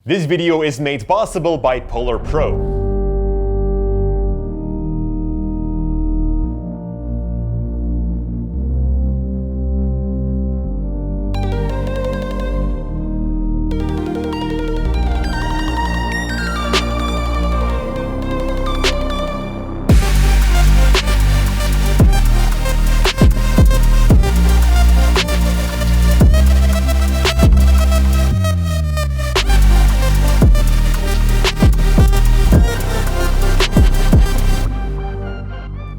This video is made possible by Polar Pro.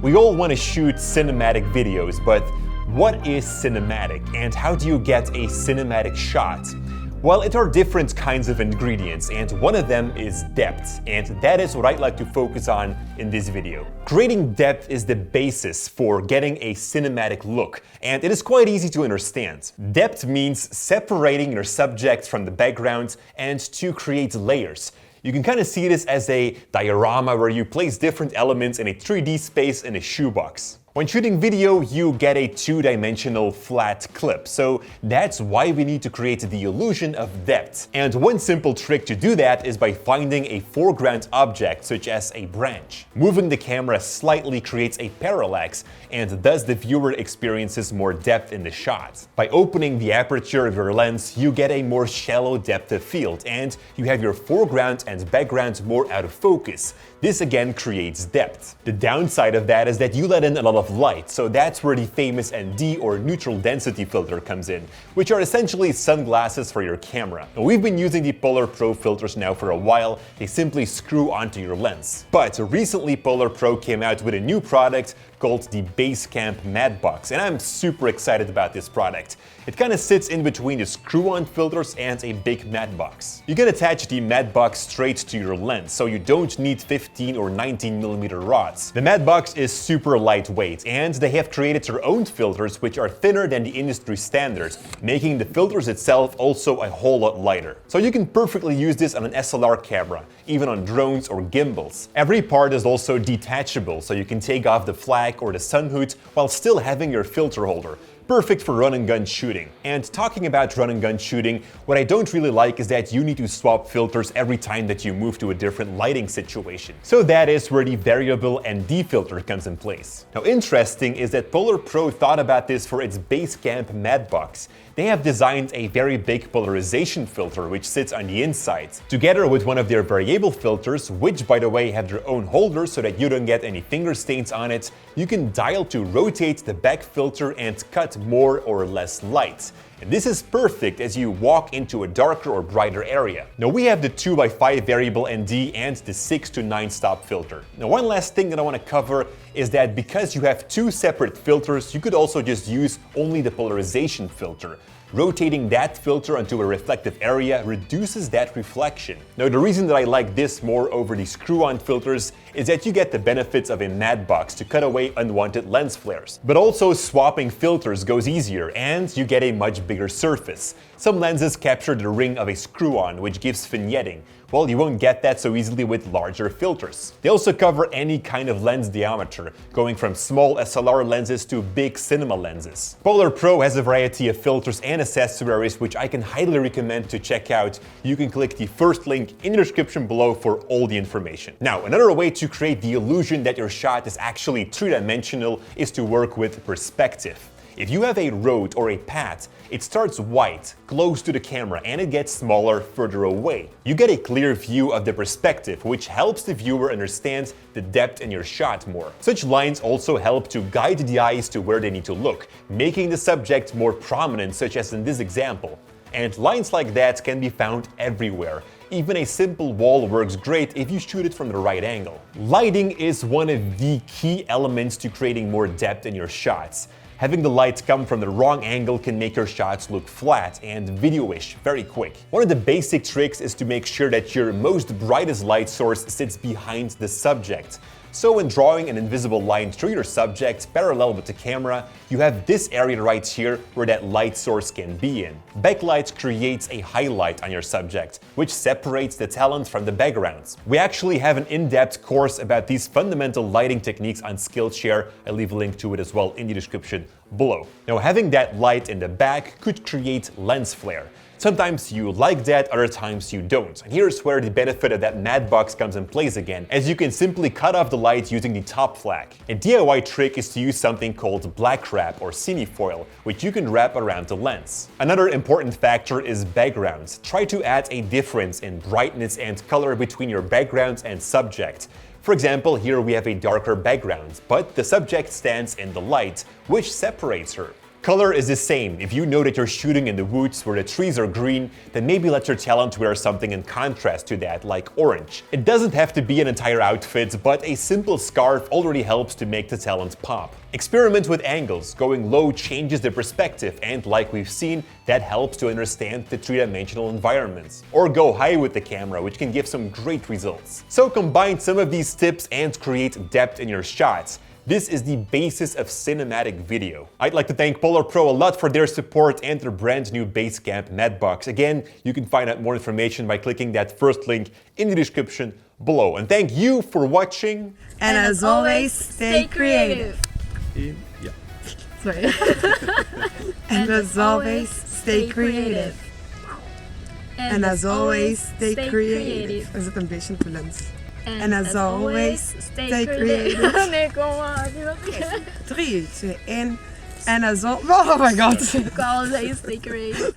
We all want to shoot cinematic videos, but what is cinematic and how do you get a cinematic shot? Well, it are different kinds of ingredients, and one of them is depth, and that is what I'd like to focus on in this video. Creating depth is the basis for getting a cinematic look, and it is quite easy to understand. Depth means separating your subject from the background and to create layers. You can kind of see this as a diorama where you place different elements in a 3D space in a shoebox. When shooting video, you get a two-dimensional flat clip, so that's why we need to create the illusion of depth. And one simple trick to do that is by finding a foreground object, such as a branch. Moving the camera slightly creates a parallax, and thus the viewer experiences more depth in the shot. By opening the aperture of your lens, you get a more shallow depth of field, and you have your foreground and background more out of focus. This again creates depth. The downside of that is that you let in a lot of light, so that's where the famous ND or neutral density filter comes in, which are essentially sunglasses for your camera. Now, we've been using the Polar Pro filters now for a while. They simply screw onto your lens. But recently Polar Pro came out with a new product called the Basecamp Matte Box, and I'm super excited about this product. It kind of sits in between the screw-on filters and a big matte box. You can attach the matte box straight to your lens, so you don't need 15 or 19mm rods. The matte box is super lightweight, and they have created their own filters which are thinner than the industry standard, making the filters itself also a whole lot lighter. So you can perfectly use this on an SLR camera, even on drones or gimbals. Every part is also detachable, so you can take off the flag or the sun hood while still having your filter holder. Perfect for run-and-gun shooting. And talking about run-and-gun shooting, what I don't really like is that you need to swap filters every time that you move to a different lighting situation. So that is where the variable ND filter comes in place. Now, interesting is that Polar Pro thought about this for its Basecamp Matte Box. They have designed a very big polarization filter which sits on the inside, together with one of their variable filters, which by the way have their own holder so that you don't get any finger stains on it. You can dial to rotate the back filter and cut more or less light. And this is perfect as you walk into a darker or brighter area. Now we have the 2x5 variable ND and the 6 to 9 stop filter. Now one last thing that I want to cover is that because you have two separate filters, you could also just use only the polarization filter. Rotating that filter onto a reflective area reduces that reflection. Now the reason that I like this more over the screw-on filters is that you get the benefits of a matte box to cut away unwanted lens flares. But also swapping filters goes easier and you get a much bigger surface. Some lenses capture the ring of a screw-on, which gives vignetting. Well, you won't get that so easily with larger filters. They also cover any kind of lens diameter, going from small SLR lenses to big cinema lenses. Polar Pro has a variety of filters and accessories which I can highly recommend to check out. You can click the first link in the description below for all the information. Now, another way to create the illusion that your shot is actually three-dimensional is to work with perspective. If you have a road or a path, it starts wide, close to the camera, and it gets smaller further away. You get a clear view of the perspective, which helps the viewer understand the depth in your shot more. Such lines also help to guide the eyes to where they need to look, making the subject more prominent, such as in this example. And lines like that can be found everywhere. Even a simple wall works great if you shoot it from the right angle. Lighting is one of the key elements to creating more depth in your shots. Having the light come from the wrong angle can make your shots look flat and video-ish very quick. One of the basic tricks is to make sure that your most brightest light source sits behind the subject. So when drawing an invisible line through your subject parallel with the camera, you have this area right here where that light source can be in. Backlight creates a highlight on your subject, which separates the talent from the background. We actually have an in-depth course about these fundamental lighting techniques on Skillshare. I leave a link to it as well in the description below. Now, having that light in the back could create lens flare. Sometimes you like that, other times you don't. And here's where the benefit of that matte box comes in place again, as you can simply cut off the light using the top flag. A DIY trick is to use something called black wrap or cinefoil, which you can wrap around the lens. Another important factor is backgrounds. Try to add a difference in brightness and color between your background and subject. For example, here we have a darker background, but the subject stands in the light, which separates her. Color is the same. If you know that you're shooting in the woods where the trees are green, then maybe let your talent wear something in contrast to that, like orange. It doesn't have to be an entire outfit, but a simple scarf already helps to make the talent pop. Experiment with angles. Going low changes the perspective, and like we've seen, that helps to understand the three-dimensional environments. Or go high with the camera, which can give some great results. So combine some of these tips and create depth in your shots. This is the basis of cinematic video. I'd like to thank Polar Pro a lot for their support and their brand new Basecamp matte box. Again, you can find out more information by clicking that first link in the description below. And thank you for watching. And as always, stay creative. Yeah. Sorry. And as always, stay creative. And as always, stay creative. Is het een beetje te lens? And as always, stay creative. Nee, kom maar. 3, 2, 1. And as always. Oh my god. Ik wou zeggen, stay creative.